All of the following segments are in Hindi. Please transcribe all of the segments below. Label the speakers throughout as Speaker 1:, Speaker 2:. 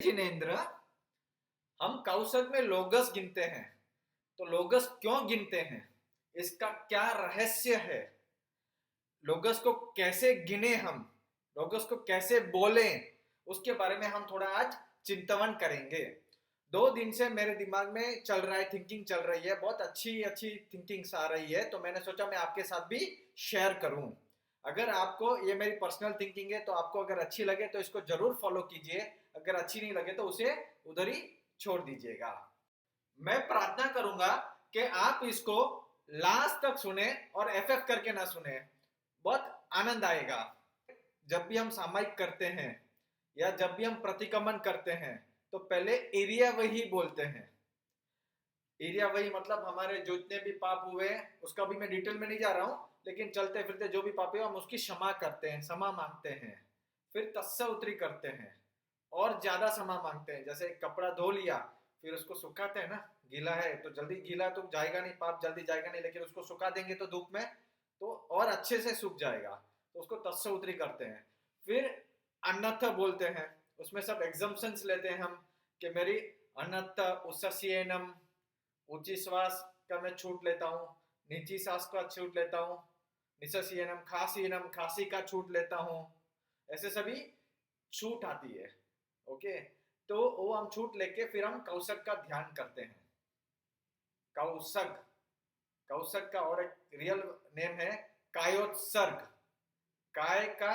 Speaker 1: जिनेंद्र, हम कौशल में लोगस गिनते हैं, तो लोगस क्यों गिनते हैं, इसका क्या रहस्य है, लोगस को कैसे गिने हम, लोगस को कैसे बोलें, उसके बारे में हम थोड़ा आज चिंतन करेंगे। 2 दिन से मेरे दिमाग में चल रहा है, थिंकिंग चल रही है, बहुत अच्छी अच्छी थिंकिंग्स आ रही है, तो मैंने सोचा मैं आपके साथ भी शेयर करूं। अगर आपको ये मेरी पर्सनल थिंकिंग है तो आपको अगर अच्छी लगे तो इसको जरूर फॉलो कीजिए, अगर अच्छी नहीं लगे तो उसे उधर ही छोड़ दीजिएगा। मैं प्रार्थना करूंगा कि आप इसको लास्ट तक सुने और एफएफ करके ना सुने, बहुत आनंद आएगा। जब भी हम सामायिक करते हैं या जब भी हम प्रतिक्रमण करते हैं तो पहले एरिया वही बोलते हैं। एरिया वही मतलब हमारे जितने भी पाप हुए, उसका भी मैं डिटेल में नहीं जा रहा हूं, लेकिन चलते फिरते जो भी पाप हुए हम उसकी क्षमा करते हैं, क्षमा मांगते हैं, फिर तस्सा उतरी करते हैं और ज्यादा क्षमा मांगते हैं। जैसे कपड़ा धो लिया, फिर उसको सुखाते हैं ना, गीला है तो जल्दी, गीला तो जाएगा नहीं, पाप जल्दी जाएगा नहीं, लेकिन उसको सुखा देंगे तो धूप में तो और अच्छे से सूख जाएगा, तो उसको तस्सा उतरी करते हैं। फिर अन्यथा बोलते हैं, उसमें सब एग्जम्पशंस लेते हैं हम कि मेरी अन्यथा उस्सस्येनम, ऊंची श्वास का मैं छूट लेता हूँ, नीची श्वास का छूट लेता हूँ, निस्सस्येनम खासीनम, खांसी का छूट लेता हूँ, ऐसे सभी छूट आती है। ओके, तो वो हम छूट लेके फिर हम कौशक का ध्यान करते हैं। कौशक, कौशक का और एक रियल नेम है कायोत्सर्ग, काय का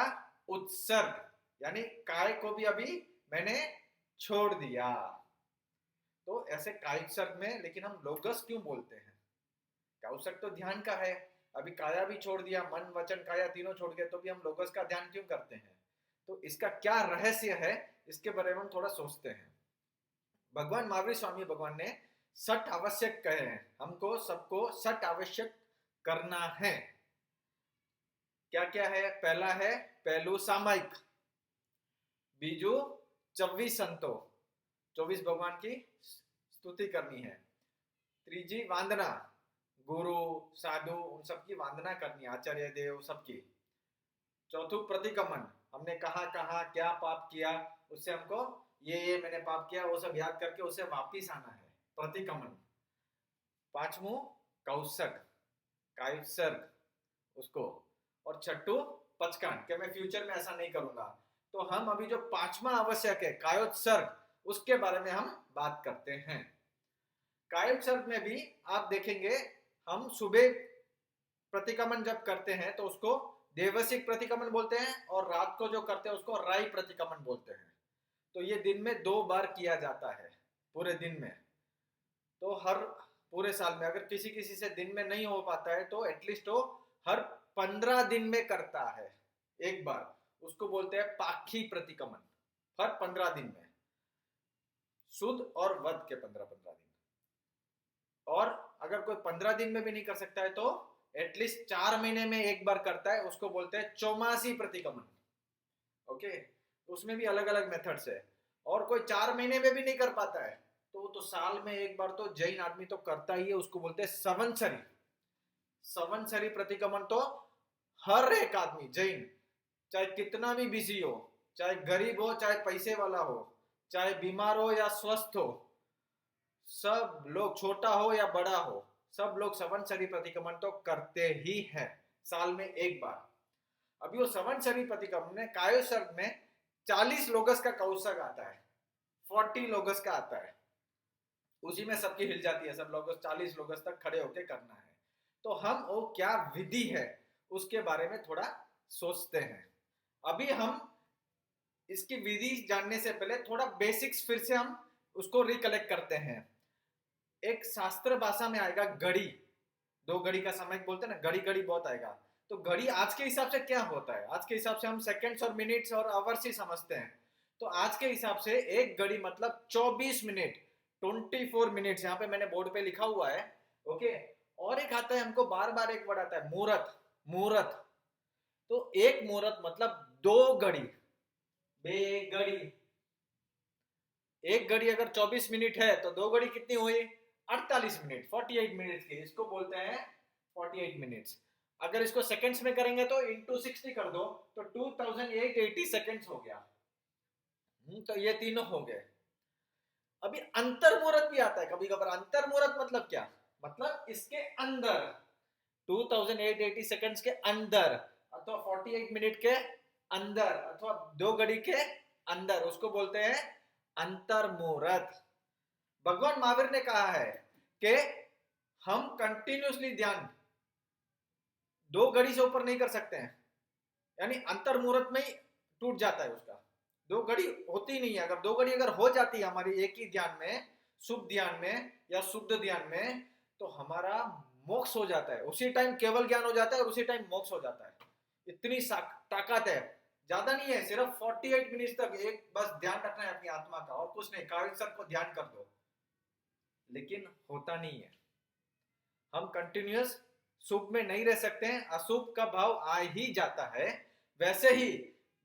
Speaker 1: उत्सर्ग, यानी काय को भी अभी मैंने छोड़ दिया। तो ऐसे कायोत्सर्ग में, लेकिन हम लोगस क्यों बोलते हैं? कौशक तो ध्यान का है, अभी काया भी छोड़ दिया, मन वचन काया तीनों छोड़ गए, तो भी हम लोगस का ध्यान क्यों करते हैं? तो इसका क्या रहस्य है, इसके बारे में हम थोड़ा सोचते हैं। भगवान महावीर स्वामी भगवान ने 6 आवश्यक कहे हैं, हमको सबको 6 आवश्यक करना है। क्या क्या है? पहला है पहलू सामायिक, बीजू 24 संतो, 24 भगवान की स्तुति करनी है। त्रीजी वंदना, गुरु साधु उन सबकी वंदना करनी है, आचार्य देव सबकी। चौथु प्रतिक्रमण, हमने कहा कहा क्या पाप किया, उससे हमको ये मैंने पाप किया वो सब याद करके उसे वापिस आना है, प्रतिक्रमण। पांचवू कौशक, कायुत्सर्ग उसको, और छठू पचकान, कि मैं फ्यूचर में ऐसा नहीं करूंगा। तो हम अभी जो 5वां आवश्यक है कायोत्सर्ग, उसके बारे में हम बात करते हैं। कायोत्सर्ग में भी आप देखेंगे, हम सुबह प्रतिक्रमण जब करते हैं तो उसको देवसिक प्रतिक्रमण बोलते हैं, और रात को जो करते हैं उसको राई प्रतिक्रमण बोलते हैं। तो ये दिन में 2 बार किया जाता है, पूरे दिन में। तो हर पूरे साल में अगर किसी किसी से दिन में नहीं हो पाता है तो एटलीस्ट वो हर 15 दिन में करता है एक बार, उसको बोलते हैं पाखी प्रतिक्रमण, हर 15 दिन में, शुद्ध और वध के 15-15 दिन। और अगर कोई 15 दिन में भी नहीं कर सकता है तो एटलीस्ट 4 महीने में एक बार करता है, उसको बोलते हैं चौमासी प्रतिक्रमण। ओके, उसमें भी अलग अलग मेथड्स है। और कोई 4 महीने में भी नहीं कर पाता है तो वो तो साल में एक बार तो जैन आदमी तो करता ही है, उसको बोलते हैं संवत्सरी। संवत्सरी प्रतिक्रमण तो हर एक आदमी जैन, चाहे कितना भी बिजी हो, चाहे गरीब हो चाहे पैसे वाला हो, चाहे बीमार हो या स्वस्थ हो, सब लोग, छोटा हो या बड़ा हो, सब लोग संवत्सरी प्रतिक्रमण तो करते ही हैं साल में एक बार। अभी वो संवत्सरी प्रतिक्रमण में कायोत्सर्ग में 40 लोगस का कौशक आता है, 40 लोगस का आता है, उसी में सबकी हिल जाती है, सब लोग 40 लोगस तक खड़े होकर करना है। तो हम वो क्या विधि है उसके बारे में थोड़ा सोचते हैं। अभी हम इसकी विधि जानने से पहले थोड़ा बेसिक्स फिर से हम उसको रिकलेक्ट करते हैं। एक शास्त्र भाषा में आएगा घड़ी, 2 घड़ी का समय बोलते हैं ना, घड़ी घड़ी बहुत आएगा। तो घड़ी आज के हिसाब से क्या होता है? आज के हिसाब से हम सेकंड्स और मिनट्स और आवर्स ही समझते हैं। तो आज के हिसाब से एक घड़ी मतलब 24 मिनट, 24 मिनट्स, यहाँ पे मैंने बोर्ड पे लिखा हुआ है। ओके, और एक आता है हमको बार बार एक वर्ड आता है मुहूर्त, मुहूर्त। तो एक मुहूर्त मतलब 2 घड़ी, बे घड़ी। एक घड़ी अगर 24 मिनट है तो 2 घड़ी कितनी हुई? 48 मिनट, 48 मिनट की, इसको बोलते हैं 48 मिनट्स। अगर इसको सेकंड्स में करेंगे तो इंटू 60 कर दो तो 2880 सेकंड्स हो गया। तो ये तीनों हो गए। अभी अंतर्मुहूर्त भी आता है कभी कभार। अंतर्मुहूर्त मतलब क्या? मतलब इसके अंदर 2880 सेकंड्स के अंदर, अथवा 48 मिनट के अंदर, अथवा 2 घड़ी के अंदर, उसको बोलते हैं अंतर्मुहूर्त। भगवान महावीर ने कहा है कि हम कंटिन्यूसली ध्यान 2 घड़ी से ऊपर नहीं कर सकते हैं, यानी अंतर्मुहूर्त में ही टूट जाता है उसका। 2 घड़ी होती नहीं है। अगर 2 घड़ी अगर हो जाती है हमारी एक ही ध्यान में, शुभ ध्यान में या शुद्ध ध्यान में, तो हमारा मोक्ष हो जाता है। उसी टाइम केवल ज्ञान हो जाता है और उसी टाइम मोक्ष हो जाता है। इतनी ताकत है। ज्यादा नहीं है, सिर्फ 48 मिनट तक एक बस ध्यान रखना है अपनी आत्मा का, और कुछ नहीं। कायसर को ध्यान कर दो, लेकिन होता नहीं है। हम कंटिन्यूअस शुभ में नहीं रह सकते हैं, अशुभ का भाव आ ही जाता है। वैसे ही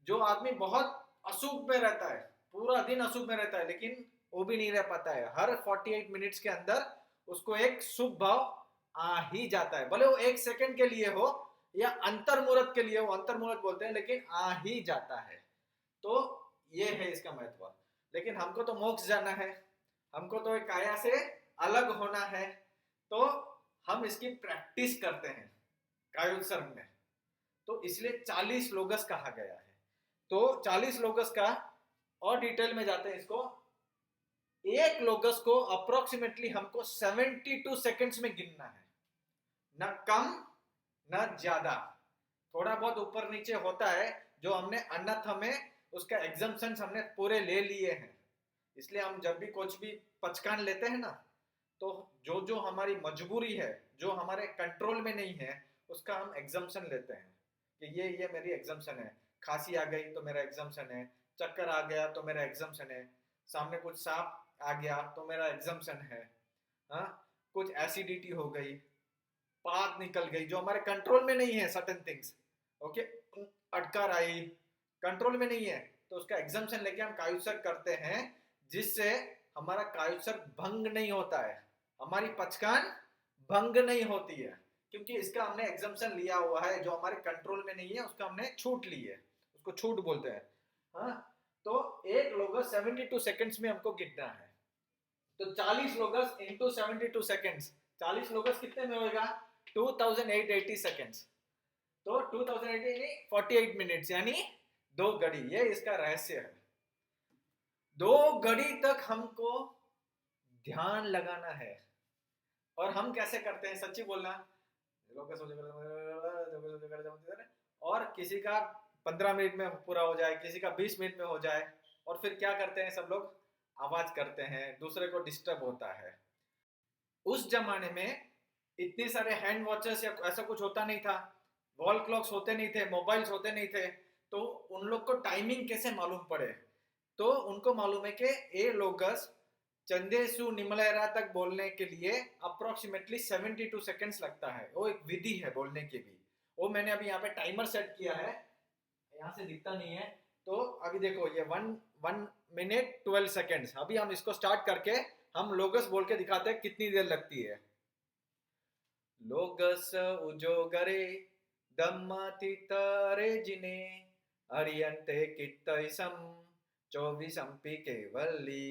Speaker 1: जो आदमी बहुत अशुभ में रहता है, पूरा दिन अशुभ में रहता है, लेकिन वो भी नहीं रह पाता है। हर 48 मिनट्स के अंदर उसको एक शुभ भाव आ ही जाता है, भले वो 1 सेकंड के लिए हो या अंतर्मुहूर्त के लिए हो, अंतर्मुहूर्त बोलते हैं, लेकिन आ ही जाता है। तो ये है इसका महत्व। लेकिन हमको तो मोक्ष जाना है, हमको तो एक काया से अलग होना है, तो हम इसकी प्रैक्टिस करते हैं कायोत्सर्ग में। तो इसलिए 40 लोगस कहा गया है। तो 40 लोगस का और डिटेल में जाते हैं इसको। एक लोगस को अप्रोक्सीमेटली हमको 72 सेकंड्स में गिनना है, न कम न ज्यादा। थोड़ा बहुत ऊपर नीचे होता है, जो हमने अन्यथा में उसका एग्जम्पशंस हमने पूरे ले लिए हैं। इसलिए हम जब भी कुछ भी पचकान लेते हैं ना, तो जो जो हमारी मजबूरी है, जो हमारे कंट्रोल में नहीं है, उसका हम एग्जम्पशन लेते हैं कि ये मेरी एग्जम्पशन है। खांसी आ गई तो मेरा एग्जम्पशन है, चक्कर आ गया तो मेरा एग्जम्पशन है, सामने कुछ सांप आ गया तो मेरा एग्जम्पशन है, हाँ, कुछ एसिडिटी हो गई, पाद निकल गई, जो हमारे कंट्रोल में नहीं है, सर्टेन थिंग्स, ओके, अटकार आई, कंट्रोल में नहीं है, तो उसका एग्जम्पशन लेके हम कायुत्सर्ग करते हैं, जिससे हमारा कायुत्सर्ग भंग नहीं होता है, हमारी पचकान भंग नहीं होती है, क्योंकि इसका हमने एग्जम्पशन लिया हुआ है। जो हमारे कंट्रोल में नहीं है उसका हमने छूट ली है, उसको छूट बोलते हैं। हाँ, तो एक लोगस 72 सेकंड्स में हमको गिनना है। तो 40 लोगस इंटू 72 सेकंड्स, 40 लोगस कितने में होगा? 2880 सेकंड्स। तो 2880 48 मिनट्स, यानी 2 घड़ी। ये इसका रहस्य है। 2 घड़ी तक हमको ध्यान लगाना है। और हम कैसे करते हैं, सच्ची बोलना, और किसी का 15 मिनट में पूरा हो जाए, किसी का 20 मिनट में हो जाए, और फिर क्या करते हैं सब लोग? आवाज करते हैं, दूसरे को डिस्टर्ब होता है। उस जमाने में इतने सारे हैंड वॉचेस या ऐसा कुछ होता नहीं था, वॉल क्लॉक्स होते नहीं थे, मोबाइल्स होते नहीं थे, तो उन लोग को टाइमिंग कैसे मालूम पड़े? तो उनको मालूम है कि ए लोगस चंदेसु निमलैरा तक बोलने के लिए अप्रोक्सीमेटली 72 सेकंड्स लगता है। वो एक विधि है बोलने की भी। वो मैंने अभी यहाँ पे टाइमर सेट किया है, यहाँ से दिखता नहीं है, तो अभी देखो ये 1 मिनट 12 सेकंड्स। अभी हम इसको स्टार्ट करके हम लोगस बोल के दिखाते हैं कितनी देर लगती है। लोगस उजोगरे धम्मातीतरे जिने अरियंते कित्तैसम 24 केवली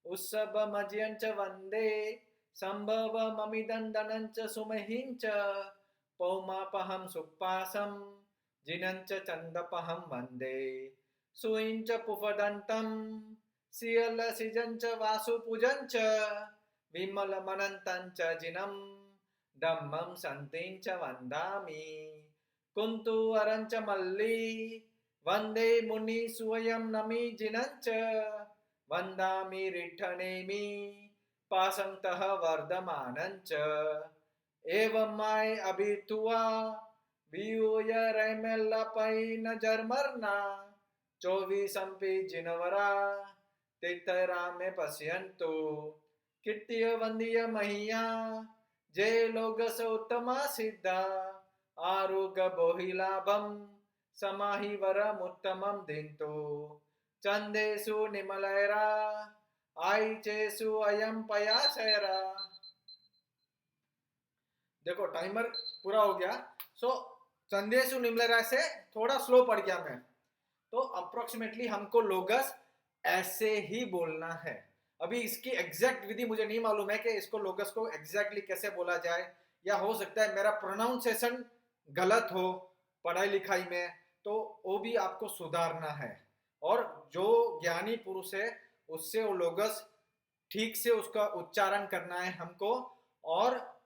Speaker 1: उत्सवमज्यञ्च वन्दे सम्भवममिदन्दनञ्च सुमहिञ्च पौमापहं सुप्पासं जिनञ्च चन्दपहं वन्दे सुइञ्च पुफदन्तं सियलसिजञ्च वासुपूजञ्च विमलमनन्तञ्च जिनं धम्मं सन्तिञ्च वन्दामि कुन्तु अरञ्च मल्ली वन्दे मुनि स्वयं नमि जिनञ्च वन्दामि रिठ्ठनेमि पासन्तः वर्धमानञ्च एवं माय अभितुआ वियूय रैमेल्लपै न जर्मर्ना 24 जिनवरा तिथरामे पश्यन्तु कीर्त्य वन्दीय मह्या जय लोगस उत्तमा सिद्धा आरोग्य बोहिलाभं समाहि वरमुत्तमं दिन्तु चंदेसु निमलैरा आईचेसु अयम पयासैरा। देखो टाइमर पूरा हो गया। सो चंदेसु निमलैरा से थोड़ा स्लो पड़ गया मैं, तो अप्रोक्सीमेटली हमको लोगस ऐसे ही बोलना है। अभी इसकी एग्जैक्ट विधि मुझे नहीं मालूम है कि इसको लोगस को एग्जैक्टली कैसे बोला जाए, या हो सकता है मेरा प्रोनाउंसिएशन गलत हो पढ़ाई लिखाई में, तो वो भी आपको सुधारना है। और जो ज्ञानी पुरुष है उससे वो लोगस ठीक से उसका उच्चारण करना है हमको, और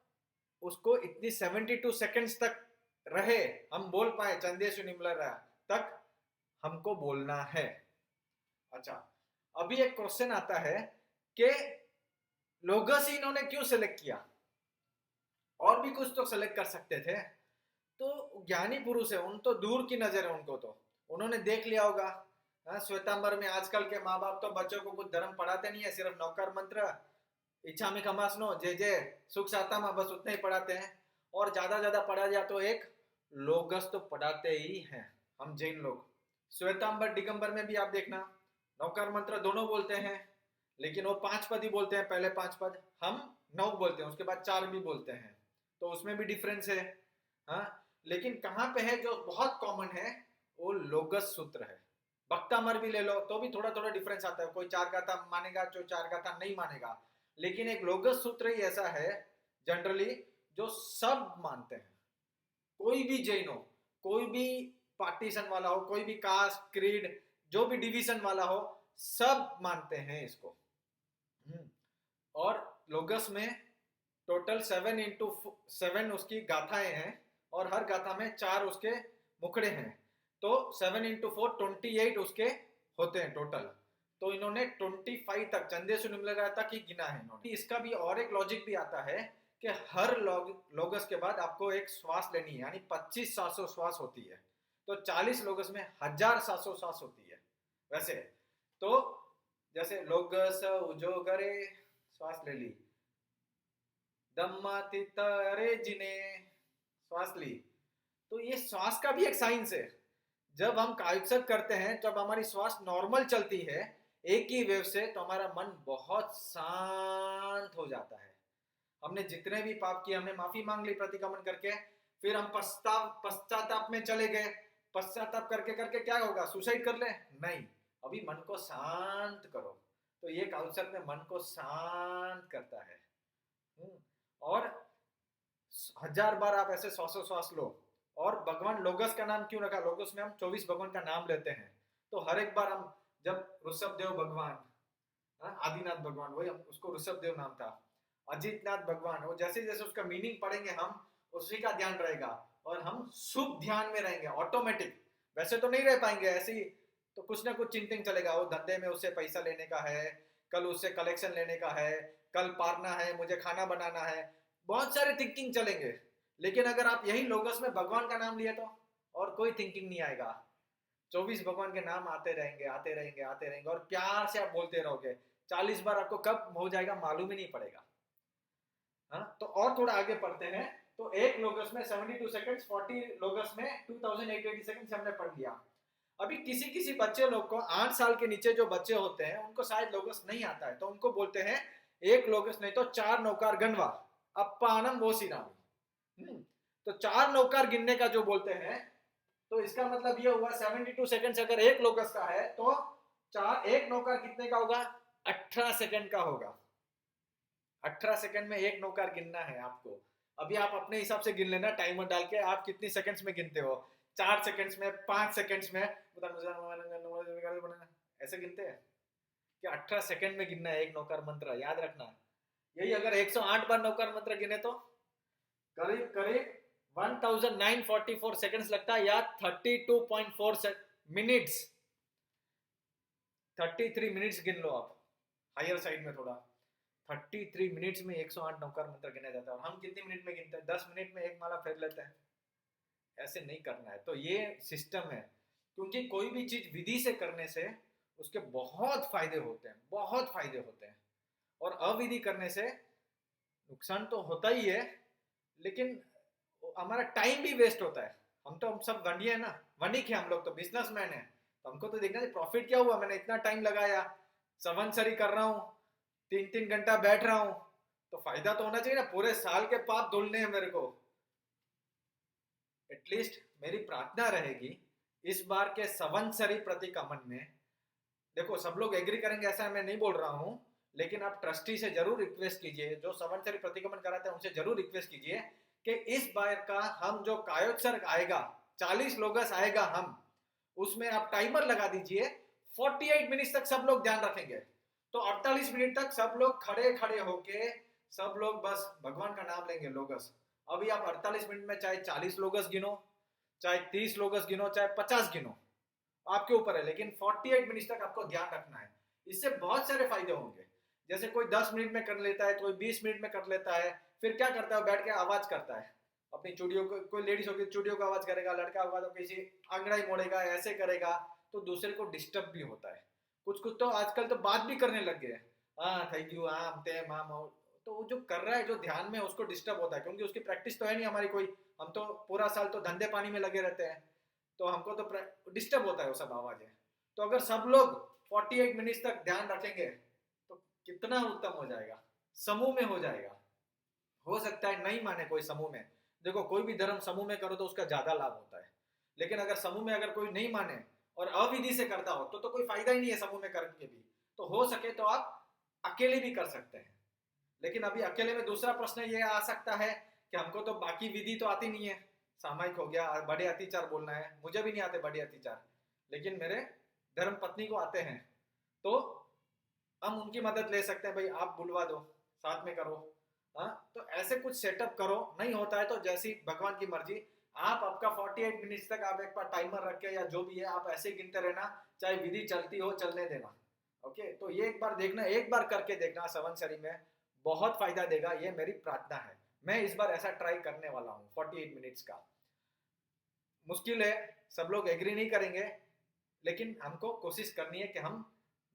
Speaker 1: उसको इतनी 72 सेकंड्स तक रहे, हम बोल पाए चंदेशु निम्लरा तक हमको बोलना है। अच्छा, अभी एक क्वेश्चन आता है कि लोगस ही इन्होंने क्यों सेलेक्ट किया, और भी कुछ तो सेलेक्ट कर सकते थे। तो ज्ञानी पुरुष है, उन तो दूर की नजर है उनको, तो उन्होंने देख लिया होगा। श्वेतांबर में आजकल के माँ बाप तो बच्चों को कुछ धर्म पढ़ाते नहीं है, सिर्फ नौकर मंत्र, इच्छा में खमासनो, जय जय सुख साता में, बस उतने ही पढ़ाते हैं। और ज्यादा पढ़ा जाए तो एक लोगस तो पढ़ाते ही हैं हम जैन लोग। श्वेतांबर दिगंबर में भी आप देखना नौकर मंत्र दोनों बोलते हैं, लेकिन वो 5 पद ही बोलते हैं, पहले 5 पद, हम 9 बोलते हैं, उसके बाद 4 भी बोलते हैं, तो उसमें भी डिफरेंस है। हाँ, लेकिन कहाँ पे है जो बहुत कॉमन है, वो लोगस सूत्र है। भक्तामर भी ले लो तो भी थोड़ा थोड़ा डिफरेंस आता है, कोई 4 गाथा मानेगा, जो 4 गाथा नहीं मानेगा, लेकिन एक लोगस सूत्र ही ऐसा है जनरली जो सब मानते हैं। कोई भी जैन हो, कोई भी पार्टीशन वाला हो, कोई भी कास्ट क्रीड जो भी डिवीजन वाला हो, सब मानते हैं इसको। और लोगस में टोटल 7 उसकी गाथाएं हैं, और हर गाथा में 4 उसके मुखड़े हैं, तो 7 × 4 28 उसके होते हैं टोटल। तो इन्होंने 25 तक चंदेशु निम्लरा तक ही गिना है इन्होंने। इसका भी और एक लॉजिक भी आता है कि हर लोगस के बाद आपको एक श्वास लेनी है, यानी 2500 श्वास होती है, तो 40 लोगस में 1700 श्वास होती है। वैसे तो जैसे लोगस उजोगरे श्वास ले ली, दम्माति तरे जिने श्वास ली, तो ये श्वास का भी एक साइंस है। जब हम कायुत्सर्ग करते हैं, जब हमारी श्वास नॉर्मल चलती है एक ही वेव से, तो हमारा मन बहुत शांत हो जाता है। हमने जितने भी पाप किए, हमने माफी मांग ली प्रतिक्रमण करके, फिर हम पश्चाताप में चले गए, पश्चाताप करके करके क्या होगा, सुसाइड कर ले? नहीं, अभी मन को शांत करो। तो ये कायुत्सर्ग में मन को शांत करता है। और 1000 बार आप ऐसे श्वास लो। और भगवान लोगस का नाम क्यों रखा? लोगस में हम 24 भगवान का नाम लेते हैं, तो हर एक बार हम जब ऋषभ देव भगवान, आदिनाथ भगवान, वही उसको ऋषभ देव नाम था, अजितनाथ भगवान, वो जैसे जैसे उसका मीनिंग पढ़ेंगे हम, उसी का ध्यान रहेगा, और हम शुभ ध्यान में रहेंगे ऑटोमेटिक। वैसे तो नहीं रह पाएंगे ऐसे ही, तो कुछ ना कुछ चिंतन चलेगा, वो धंधे में उससे पैसा लेने का है, कल उससे कलेक्शन लेने का है, कल पारना है, मुझे खाना बनाना है, बहुत सारे थिंकिंग चलेंगे। लेकिन अगर आप यही लोगस में भगवान का नाम लिए तो और कोई थिंकिंग नहीं आएगा। 24 भगवान के नाम आते रहेंगे आते रहेंगे आते रहेंगे, और प्यार से आप बोलते रहोगे। 40 बार आपको कब हो जाएगा मालूम ही नहीं पड़ेगा। हाँ, तो और थोड़ा आगे पढ़ते हैं। तो एक लोगस में 72 सेकंड्स, 40 लोगस में 2880 सेकंड्स हमने पढ़ लिया। अभी किसी किसी बच्चे लोग को, 8 साल के नीचे जो बच्चे होते हैं, उनको शायद लोगस नहीं आता है, तो उनको बोलते हैं एक लोगस नहीं तो 4 नौकार गणवा अप्पानम वो सिरामी। तो 4 नौकार गिनने का जो बोलते हैं, तो इसका मतलब ये हुआ 72 सेकंड्स अगर एक लोगस का है, तो 4 एक नौकार कितने का होगा? 18 सेकंड का होगा। 18 सेकंड में एक नौकार गिनना है आपको। अभी आप अपने हिसाब से गिन लेना, टाइमर डाल के, आप कितनी सेकंड्स में गिनते हो, 4 सेकंड्स में, 5 सेकंड्स में, ऐसे गिनते हैं कि 18 सेकंड में गिनना है एक नौकार मंत्र, याद रखना। यही अगर 108 बार नौकार मंत्र गिने तो करीब करीब 1944 सेकंड्स लगता है, या 32.4 मिनट्स, 33 मिनट्स गिन लो आप, हायर साइड में थोड़ा। 33 मिनट्स में 108 नौकार मंत्र गिना जाता है। और हम कितने मिनट में गिनते हैं? 10 मिनट में एक माला फेर लेते हैं। ऐसे नहीं करना है। तो ये सिस्टम है, क्योंकि कोई भी चीज विधि से करने से उसके बहुत फायदे होते हैं, बहुत फायदे होते हैं। और अविधि करने से नुकसान तो होता ही है, लेकिन हमारा टाइम भी वेस्ट होता है। हम सब वंडी है ना, वनिक है हम लोग, तो बिजनेसमैन है, तो हमको तो देखना है प्रॉफिट क्या हुआ। मैंने इतना टाइम लगाया, संवत्सरी कर रहा हूँ, 3-3 घंटा बैठ रहा हूँ, तो फायदा तो होना चाहिए ना। पूरे साल के पाप धुलने हैं मेरे को। एटलीस्ट मेरी प्रार्थना रहेगी इस बार के संवत्सरी प्रतिक्रमण में, देखो सब लोग एग्री करेंगे ऐसा मैं नहीं बोल रहा हूँ, लेकिन आप ट्रस्टी से जरूर रिक्वेस्ट कीजिए, जो संवत्सरी प्रतिगमन कराते हैं उनसे जरूर रिक्वेस्ट कीजिए कि इस बार का हम जो कायोत्सर्ग आएगा 40 लोगस आएगा, हम उसमें आप टाइमर लगा दीजिए, 48 मिनट तक सब लोग ध्यान रखेंगे। तो 48 मिनट तक सब लोग खड़े खड़े होके सब लोग बस भगवान का नाम लेंगे लोगस। अभी आप 48 मिनट में चाहे 40 लोगस गिनो, चाहे 30 लोगस गिनो, चाहे 50 गिनो, आपके ऊपर है, लेकिन 48 मिनट तक आपको ध्यान रखना है। इससे बहुत सारे फायदे होंगे। जैसे कोई 10 मिनट में कर लेता है, कोई 20 मिनट में कर लेता है, फिर क्या करता है, बैठ के आवाज करता है अपनी चूड़ियों को, कोई लेडीज होगी चूड़ियों को आवाज करेगा, लड़का होगा तो किसी अंगड़ाई मोड़ेगा, ऐसे करेगा, तो दूसरे को डिस्टर्ब भी होता है। कुछ कुछ तो आजकल तो बात भी करने लग गए, हाँ थैंक यू, हाँ ते माम, तो वो जो कर रहा है जो ध्यान में, उसको डिस्टर्ब होता है, क्योंकि उसकी प्रैक्टिस तो है नहीं हमारी कोई। हम तो पूरा साल तो धंधे पानी में लगे रहते हैं, तो हमको तो डिस्टर्ब होता है वो सब आवाजें। तो अगर सब लोग 48 मिनट तक ध्यान रखेंगे तो कितना उत्तम हो जाएगा, समूह में हो जाएगा। हो सकता है नहीं माने कोई समूह में, देखो कोई भी धर्म समूह में करो तो उसका ज्यादा लाभ होता है, लेकिन अगर समूह में अगर कोई नहीं माने और अविधि से करता हो तो कोई फायदा ही नहीं है समूह में करके भी। तो हो सके तो आप अकेले भी कर सकते हैं। लेकिन अभी अकेले में दूसरा प्रश्न ये आ सकता है कि हमको तो बाकी विधि तो आती नहीं है, सामायिक हो गया, बड़े अतिचार बोलना है, मुझे भी नहीं आते बड़े अतिचार, लेकिन मेरे धर्म पत्नी को आते हैं, तो हम उनकी मदद ले सकते हैं, भाई आप बुलवा दो, साथ में करो। हाँ, तो ऐसे कुछ सेटअप करो, नहीं होता है तो जैसी भगवान की मर्जी। आप आपका 48 मिनट तक आप एक बार टाइमर रख के या जो भी है आप ऐसे गिनते रहना, चाहे विधि चलती हो चलने देना। ओके, तो ये एक बार देखना, एक बार करके देखना संवत्सरी में, बहुत फायदा देगा, ये मेरी प्रार्थना है। मैं इस बार ऐसा ट्राई करने वाला हूँ 48 मिनट्स का। मुश्किल है, सब लोग एग्री नहीं करेंगे, लेकिन हमको कोशिश करनी है कि हम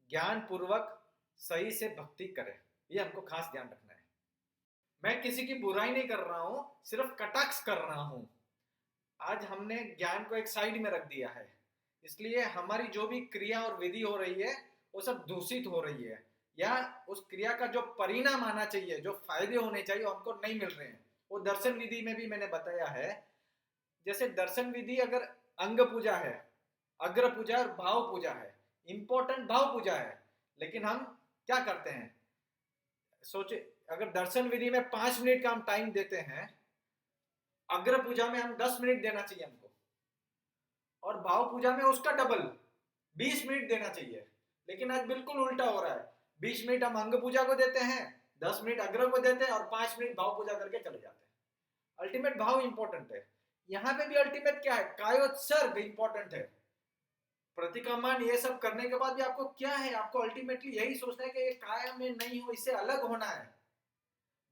Speaker 1: ज्ञान पूर्वक सही से भक्ति करें, ये हमको खास ध्यान रखना है। मैं किसी की बुराई नहीं कर रहा हूं, सिर्फ कटाक्ष कर रहा हूं। आज हमने ज्ञान को एक साइड में रख दिया है, इसलिए हमारी जो भी क्रिया और विधि हो रही है वो सब दूषित हो रही है, या उस क्रिया का जो परिणाम आना चाहिए, जो फायदे होने चाहिए हमको नहीं मिल रहे हैं। वो दर्शन विधि में भी मैंने बताया है, जैसे दर्शन विधि अगर अंग पूजा है, अग्र पूजा और भाव पूजा है, इंपॉर्टेंट भाव पूजा है, लेकिन हम क्या करते हैं, सोचे अगर दर्शन विधि में 5 मिनट का हम टाइम देते हैं, अग्र पूजा में हम 10 मिनट देना चाहिए हमको, और भाव पूजा में उसका डबल 20 मिनट देना चाहिए। लेकिन आज बिल्कुल उल्टा हो रहा है, 20 मिनट हम अंग पूजा को देते हैं, 10 मिनट अग्र को देते हैं और 5 मिनट भाव पूजा करके चले जाते हैं। अल्टीमेट भाव इंपॉर्टेंट है, यहाँ पे भी अल्टीमेट क्या है, कायोत्सर्ग इंपॉर्टेंट है। प्रतिक्रमण ये सब करने के बाद भी आपको क्या है, आपको अल्टीमेटली यही सोचना है कि ये काय में नहीं हो, इससे अलग होना है।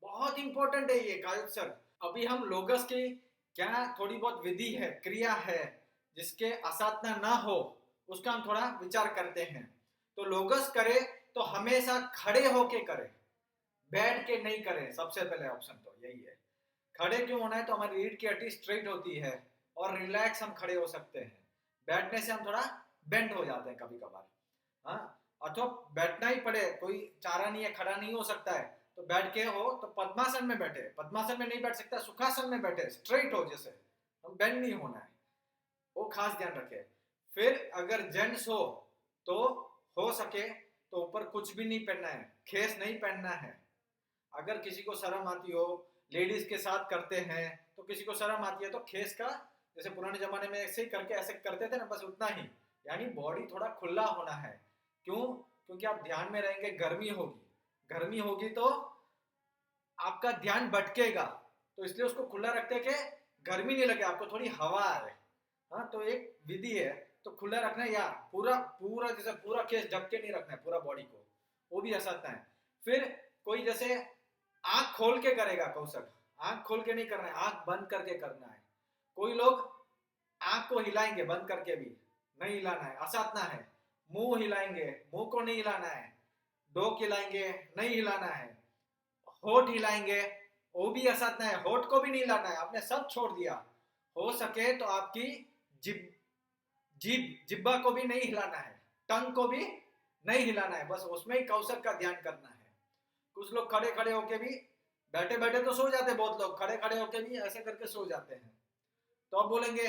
Speaker 1: बहुत इंपॉर्टेंट है ये कायोत्सर्ग। अभी हम लोगस की क्या थोड़ी बहुत विधि है, क्रिया है, जिसके असाधना ना हो, उसका हम थोड़ा विचार करते हैं। तो लोगस करे तो हमेशा खड़े होके करे, बैठ के नहीं करे। सबसे पहले ऑप्शन तो यही है। खड़े क्यों होना है, तो हमारी रीढ़ की हड्डी स्ट्रेट होती है और रिलैक्स हम खड़े हो सकते हैं। बैठने से हम थोड़ा बेंड हो जाते हैं कभी कभार, हाँ, अथवा बैठना ही पड़े, कोई चारा नहीं है, खड़ा नहीं हो सकता है, तो बैठ के हो तो पद्मासन में बैठे, पद्मासन में नहीं बैठ सकता सुखासन में बैठे, स्ट्रेट हो, जैसे हम बेंड नहीं होना है, वो खास ध्यान रखे। फिर अगर जेंट्स तो हो सके तो ऊपर कुछ भी नहीं पहनना है, खेस नहीं पहनना है। अगर किसी को शर्म आती हो, लेडीज के साथ करते हैं तो किसी को शर्म आती है, तो खेस का जैसे पुराने जमाने में ऐसे ही करके ऐसे करते थे ना, बस उतना ही, यानी बॉडी थोड़ा खुला होना है। क्यों? क्योंकि आप ध्यान में रहेंगे, गर्मी होगी, गर्मी होगी तो आपका ध्यान भटकेगा, तो इसलिए उसको खुला रखते कि गर्मी नहीं लगे, आपको थोड़ी हवा आए। हाँ, तो एक विधि है, तो खुला रखना है, या पूरा पूरा जैसे पूरा केस ढक के नहीं रखना है पूरा बॉडी को, वो भी असरता है। फिर कोई जैसे आंख खोल के करेगा कौशल, आंख खोल के नहीं करना है, आंख बंद करके करना है। कोई लोग आंख को हिलाएंगे बंद करके भी, नहीं हिलाना है, असाधना है। मुंह हिलाएंगे, मुंह को नहीं हिलाना है। डोक हिलाएंगे, नहीं हिलाना है। होठ हिलाएंगे, वो भी असाधना है, होठ को भी नहीं हिलाना है, आपने सब छोड़ दिया। हो सके तो आपकी जिब जिब्बा को भी नहीं हिलाना है, टंग को भी नहीं हिलाना है, बस उसमें ही कौशल का ध्यान करना है। कुछ लोग खड़े खड़े होके भी, बैठे बैठे तो सो जाते, बहुत लोग खड़े खड़े होके भी ऐसे करके सो जाते हैं। तो आप बोलेंगे,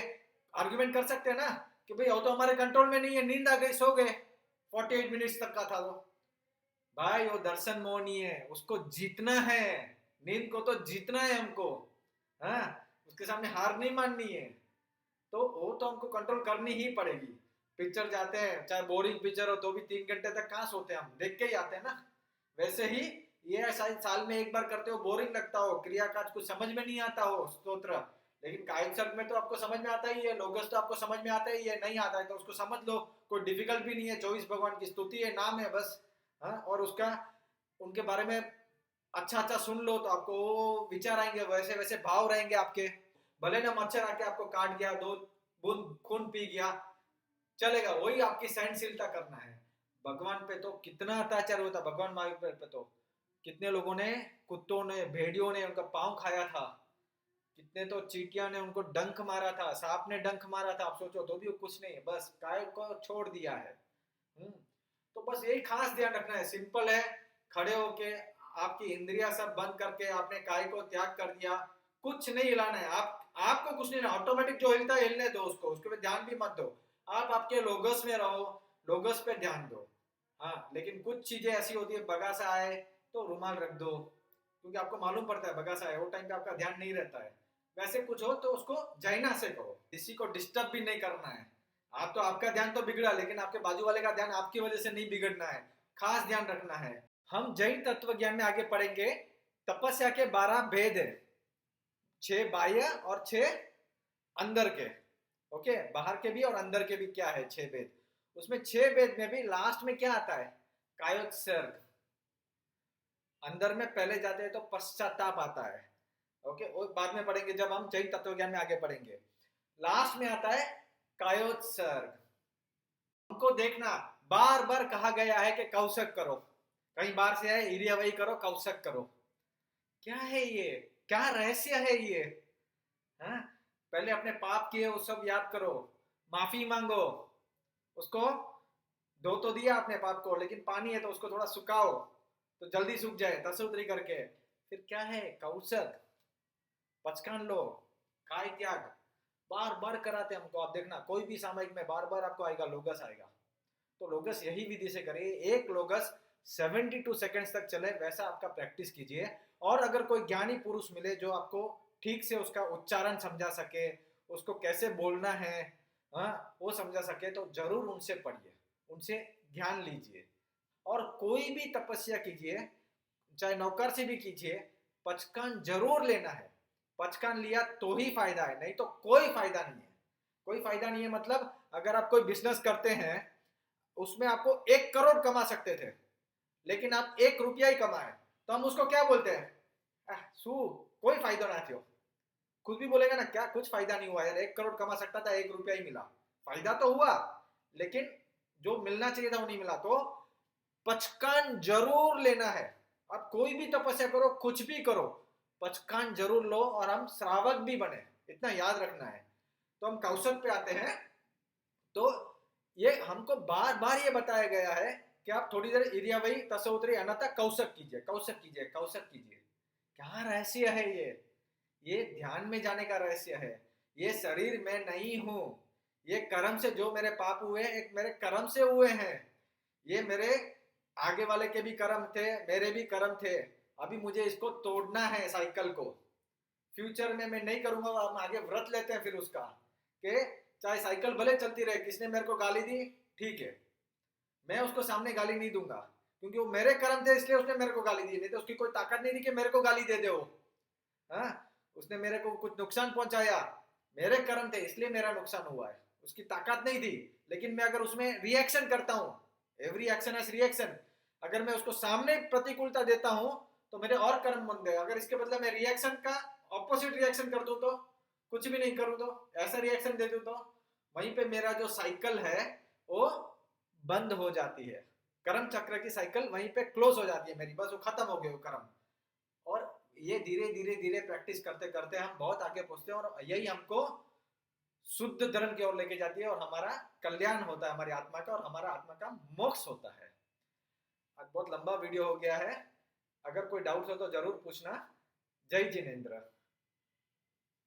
Speaker 1: आर्ग्यूमेंट कर सकते हैं ना कि भाई वो तो हमारे कंट्रोल में नहीं है, नींद आ गई, सो गए, 48 मिनट्स तक का था वो। भाई वो दर्शन मोहनी है, उसको जीतना है। नींद को तो जीतना है हमको। हाँ, उसके सामने हार नहीं माननी है। तो वो तो हमको कंट्रोल करनी ही पड़ेगी। पिक्चर जाते हैं, चाहे बोरिंग पिक्चर हो तो भी 3 घंटे तक कहाँ सोते हैं, हम देख के ही आते हैं ना। वैसे ही ये शायद साल में एक बार करते हो, बोरिंग लगता हो, क्रिया काज कुछ समझ में नहीं आता हो स्तोत्र, लेकिन कायकसर्ग में तो आपको समझ में आता ही है, लोगस तो आपको समझ में आता ही है। नहीं आता है तो उसको समझ लो, कोई डिफिकल्ट भी नहीं है। 24 भगवान की स्तुति है, नाम है बस। हाँ, और उसका उनके बारे में अच्छा अच्छा सुन लो तो आपको वो विचार आएंगे, वैसे वैसे भाव रहेंगे आपके। भले ना मच्छर आके आपको काट गया, 2 बूंद खून पी गया, चलेगा, वही आपकी सहनशीलता करना है। भगवान पे तो कितना अत्याचार होता, भगवान महावीर पे तो कितने लोगों ने, कुत्तों ने, भेड़ियों ने उनका पांव खाया था, कितने तो चींटियां ने उनको डंक मारा था, सांप ने डंक मारा था, आप सोचो तो भी कुछ नहीं, बस काय को छोड़ दिया है। तो बस यही खास ध्यान रखना है, सिंपल है। खड़े होके आपकी इंद्रिया सब बंद करके आपने काय को त्याग कर दिया, कुछ नहीं हिलाना है। आपको कुछ नहीं, ऑटोमेटिक जो हिलता है हिलने दो उसको, उसके पे ध्यान भी मत दो। आप आपके लोगस में रहो, लोगस पे ध्यान दो। हाँ, लेकिन कुछ चीजें ऐसी होती है, बगासा आए तो रुमाल रख दो, क्योंकि आपको मालूम पड़ता है बगासा है, वो टाइम पे आपका ध्यान नहीं रहता है। वैसे कुछ हो तो उसको जैना से करो, किसी को डिस्टर्ब भी नहीं करना है। आप तो, आपका ध्यान तो बिगड़ा, लेकिन आपके बाजू वाले का ध्यान आपकी वजह से नहीं बिगड़ना है, खास ध्यान रखना है। हम जैन तत्व ज्ञान में आगे पढ़ेंगे। तपस्या के 12 भेद है, 6 बाह्य और 6 अंदर के। ओके, बाहर के भी और अंदर के भी क्या है, 6 भेद। उसमें 6 भेद में भी लास्ट में क्या आता है, कायोत्सर्ग। अंदर में पहले जाते हैं तो पश्चाताप आता है। ओके, वो बाद में पढ़ेंगे जब हम जैन तत्व ज्ञान में आगे पढ़ेंगे। लास्ट में आता है कायोत्सर्ग। हमको देखना, बार बार कहा गया है कि कौशक करो, कहीं बार से है इरिया वही करो, कौशक करो। क्या है ये, क्या रहस्य है ये? हाँ? पहले अपने पाप किए वो सब याद करो, माफी मांगो, उसको धो तो दिया आपने पाप को, लेकिन पानी है तो उसको थोड़ा सुखाओ तो जल्दी सूख जाए, तसुतरी करके। फिर क्या है, कौशक, पचकान लो, काय त्याग, बार बार कराते हमको। आप देखना कोई भी सामयिक में बार बार आपको आएगा, लोगस आएगा। तो लोगस यही विधि से करिए, एक लोगस 72 सेकंड्स तक चले, वैसा आपका प्रैक्टिस कीजिए। और अगर कोई ज्ञानी पुरुष मिले जो आपको ठीक से उसका उच्चारण समझा सके, उसको कैसे बोलना है, हाँ, वो समझा सके, तो जरूर उनसे पढ़िए, उनसे ज्ञान लीजिए। और कोई भी तपस्या कीजिए, चाहे नौकर से भी कीजिए, पचकान जरूर लेना है। पचकान लिया तो ही फायदा है, नहीं तो कोई फायदा नहीं है। कोई फायदा नहीं है मतलब, अगर आप कोई बिजनेस करते हैं, उसमें आपको 1 करोड़ कमा सकते थे, लेकिन आप 1 रुपया ही कमाए, तो हम उसको क्या बोलते हैं, सू कोई फायदा ना थो। खुद भी बोलेगा ना, क्या कुछ फायदा नहीं हुआ यार, 1 करोड़ कमा सकता था, 1 रुपया ही मिला। फायदा तो हुआ, लेकिन जो मिलना चाहिए था वो नहीं मिला। तो पचकान जरूर लेना है। आप कोई भी तपस्या करो, कुछ भी करो, पचकान जरूर लो, और हम श्रावक भी बने, इतना याद रखना है। तो हम कौशक पे आते हैं। तो ये हमको बार बार ये बताया गया है कि आप थोड़ी देर इरियावई तसोतरी अनता कौशक कीजिए, कौशक कीजिए, कौशक कीजिए। क्या रहस्य है ये ध्यान में जाने का रहस्य है। ये शरीर में नहीं हूं, ये कर्म से जो मेरे पाप हुए, एक मेरे कर्म से हुए हैं। ये मेरे आगे वाले के भी कर्म थे, मेरे भी कर्म थे। अभी मुझे इसको तोड़ना है, साइकिल को। फ्यूचर में मैं नहीं करूंगा। हम आगे व्रत लेते हैं फिर उसका, कि चाहे साइकिल भले चलती रहे, किसने मेरे को गाली दी, ठीक है, मैं उसको सामने गाली नहीं दूंगा, क्योंकि वो मेरे कर्म थे इसलिए उसने मेरे को गाली दी, नहीं तो उसकी कोई ताकत नहीं थी कि मेरे को गाली दे दे वो। हाँ, उसने मेरे को कुछ नुकसान पहुंचाया, मेरे कर्म थे इसलिए मेरा नुकसान हुआ है, उसकी ताकत नहीं थी। लेकिन मैं अगर उसमें रिएक्शन करता हूँ, एवरी एक्शन एज रिएक्शन, अगर मैं उसको सामने प्रतिकूलता देता हूँ तो मेरे और कर्म बन गए। अगर इसके बदले मैं रिएक्शन का ऑपोजिट रिएक्शन कर दूं, तो कुछ भी नहीं करूं, तो ऐसा रिएक्शन दे दूं, तो वहीं पे मेरा जो साइकिल है वो बंद हो जाती है। कर्म चक्र की साइकिल वहीं पे क्लोज हो जाती है मेरी, बस वो खत्म हो गए वो कर्म। और ये धीरे धीरे धीरे प्रैक्टिस करते करते हम बहुत आगे पहुंचते हैं, और यही हमको शुद्ध धर्म की ओर लेके जाती है, और हमारा कल्याण होता है हमारी आत्मा का, और हमारा आत्मा का मोक्ष होता है। आज बहुत लंबा वीडियो हो गया है, अगर कोई डाउट हो तो जरूर पूछना। जय जिनेन्द्र।